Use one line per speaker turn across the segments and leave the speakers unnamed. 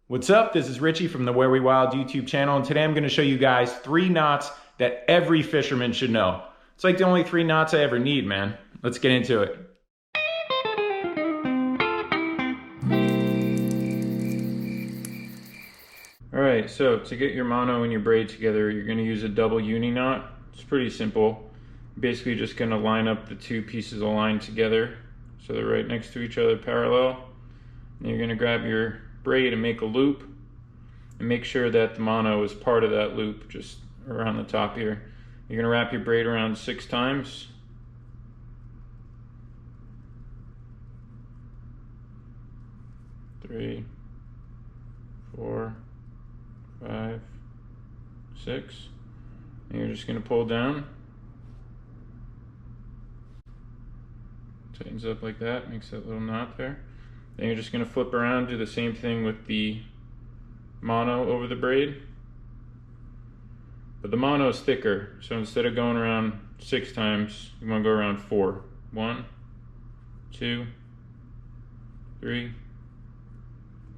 What's up? This is Richie from the Where We Wild YouTube channel, and today I'm going to show you guys 3 knots that every fisherman should know. It's like the only 3 knots I ever need, man. Let's get into it. Alright, so to get your mono and your braid together, you're going to use a double uni knot. It's pretty simple. Basically just going to line up the 2 pieces of line together so they're right next to each other parallel. And you're going to grab your braid and make a loop, and make sure that the mono is part of that loop, just around the top here. You're going to wrap your braid around 6 times. Three, 4, 5, 6. And you're just going to pull down. Tightens up like that, makes that little knot there. Then you're just going to flip around, do the same thing with the mono over the braid. But the mono is thicker, so instead of going around 6 times, you want to go around 4. 1, 2, 3,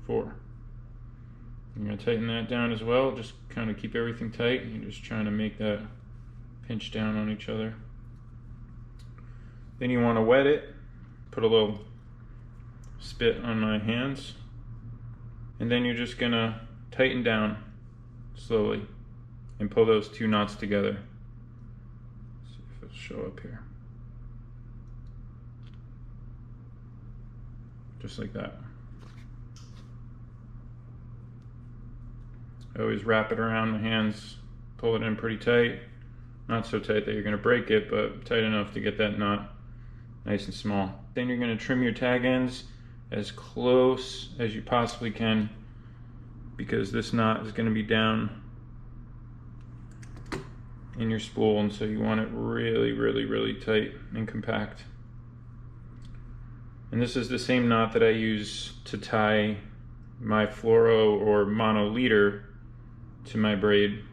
4. You're going to tighten that down as well, just kind of keep everything tight. You're just trying to make that pinch down on each other. Then you want to wet it, put a little spit on my hands, and then you're just gonna tighten down slowly and pull those 2 knots together. Let's see if it'll show up here. Just like that. I always wrap it around my hands, pull it in pretty tight. Not so tight that you're gonna break it, but tight enough to get that knot nice and small. Then you're gonna trim your tag ends as close as you possibly can, because this knot is going to be down in your spool, and so you want it really tight and compact. And this is the same knot that I use to tie my fluoro or mono leader to my braid.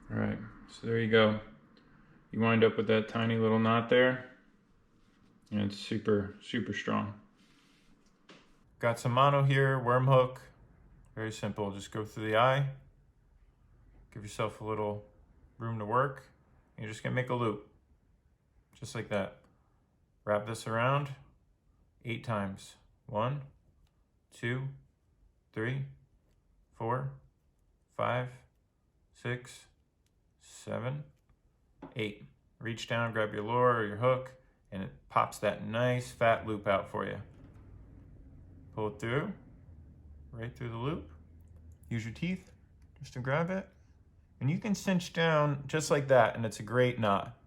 All right, so there you go. You wind up with that tiny little knot there, and it's super strong. Got some mono here, worm hook. Very simple, just go through the eye, give yourself a little room to work, and you're just gonna make a loop, just like that. Wrap this around 8 times. 1, 2, 3, 4, 5, 6, 7, 8. Reach down, grab your lure or your hook, and it pops that nice fat loop out for you. Pull it through, right through the loop. Use your teeth just to grab it. And you can cinch down just like that, and it's a great knot.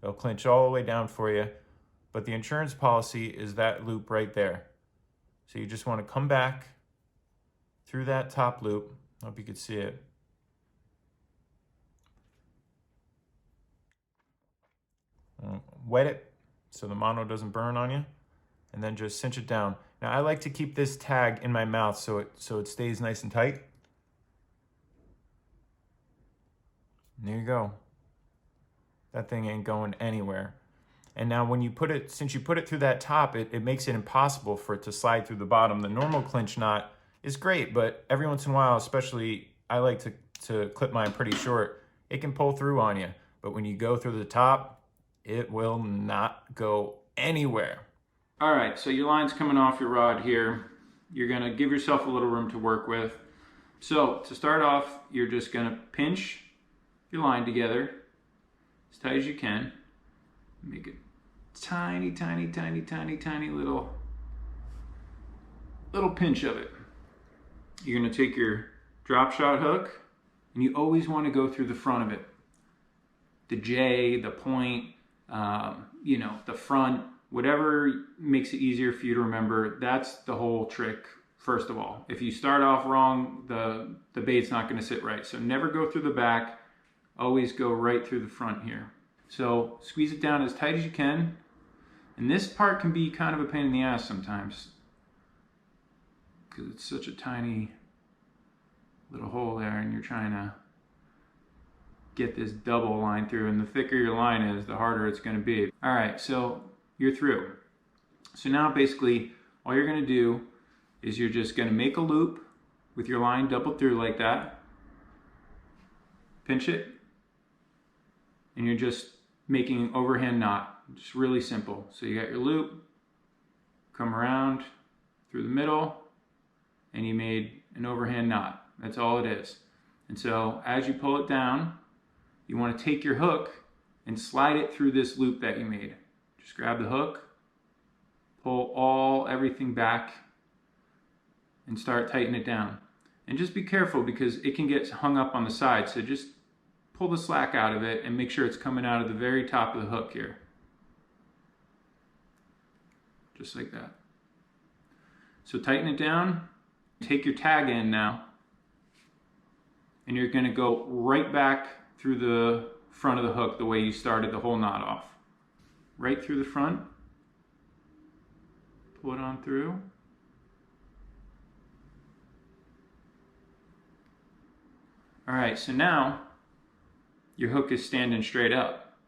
It'll clinch all the way down for you, but the insurance policy is that loop right there. So you just want to come back through that top loop. Hope you could see it. Wet it so the mono doesn't burn on you, and then just cinch it down. Now I like to keep this tag in my mouth so it stays nice and tight. And there you go. That thing ain't going anywhere. And now when you put it, since you put it through that top, it makes it impossible for it to slide through the bottom. The normal clinch knot is great, but every once in a while, especially I like to clip mine pretty short, it can pull through on you. But when you go through the top, it will not go anywhere. All right, so your line's coming off your rod here. You're gonna give yourself a little room to work with. So to start off, you're just gonna pinch your line together as tight as you can. Make a tiny little pinch of it. You're gonna take your drop shot hook, and you always wanna go through the front of it. The J, the point, you know, the front, whatever makes it easier for you to remember. That's the whole trick, first of all. If you start off wrong, the bait's not gonna sit right. So never go through the back, always go right through the front here. So squeeze it down as tight as you can. And this part can be kind of a pain in the ass sometimes, because it's such a tiny little hole there, and you're trying to get this double line through, and the thicker your line is, the harder it's going to be. All right, so you're through. So now basically all you're gonna do is you're just gonna make a loop with your line doubled through like that, pinch it, and you're just making an overhand knot. Just really simple. So you got your loop, come around through the middle, and you made an overhand knot. That's all it is. And so as you pull it down, you want to take your hook and slide it through this loop that you made. Just grab the hook, pull everything back, and start tightening it down. And just be careful because it can get hung up on the side. So just pull the slack out of it and make sure it's coming out of the very top of the hook here. Just like that. So tighten it down, take your tag end now, and you're gonna go right back through the front of the hook the way you started the whole knot off. Right through the front, pull it on through. All right, so now your hook is standing straight up,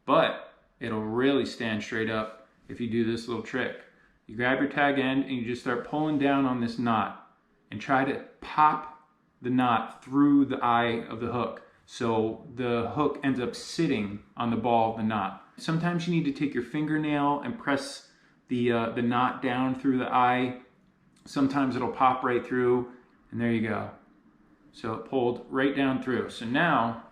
but it'll really stand straight up if you do this little trick. You grab your tag end and you just start pulling down on this knot and try to pop the knot through the eye of the hook so the hook ends up sitting on the ball of the knot. Sometimes you need to take your fingernail and press the knot down through the eye. Sometimes it'll pop right through, and there you go. So it pulled right down through. So now,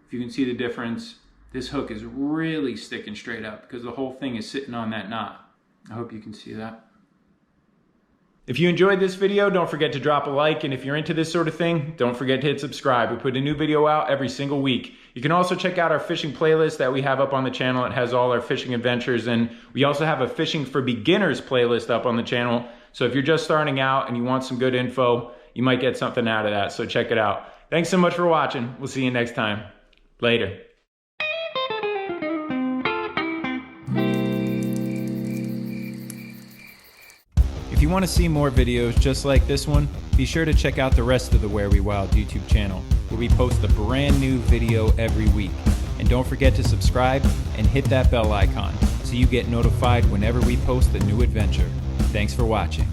if you can see the difference, this hook is really sticking straight up because the whole thing is sitting on that knot. I hope you can see that. If you enjoyed this video, don't forget to drop a like, and if you're into this sort of thing, don't forget to hit subscribe. We put a new video out every single week. You can also check out our fishing playlist that we have up on the channel. It has all our fishing adventures, and we also have a fishing for beginners playlist up on the channel. So if you're just starting out and you want some good info, you might get something out of that, so check it out. Thanks so much for watching. We'll see you next time. Later. If you want to see more videos just like this one, be sure to check out the rest of the Where We Wild YouTube channel, where we post a brand new video every week. And don't forget to subscribe and hit that bell icon so you get notified whenever we post a new adventure. Thanks for watching.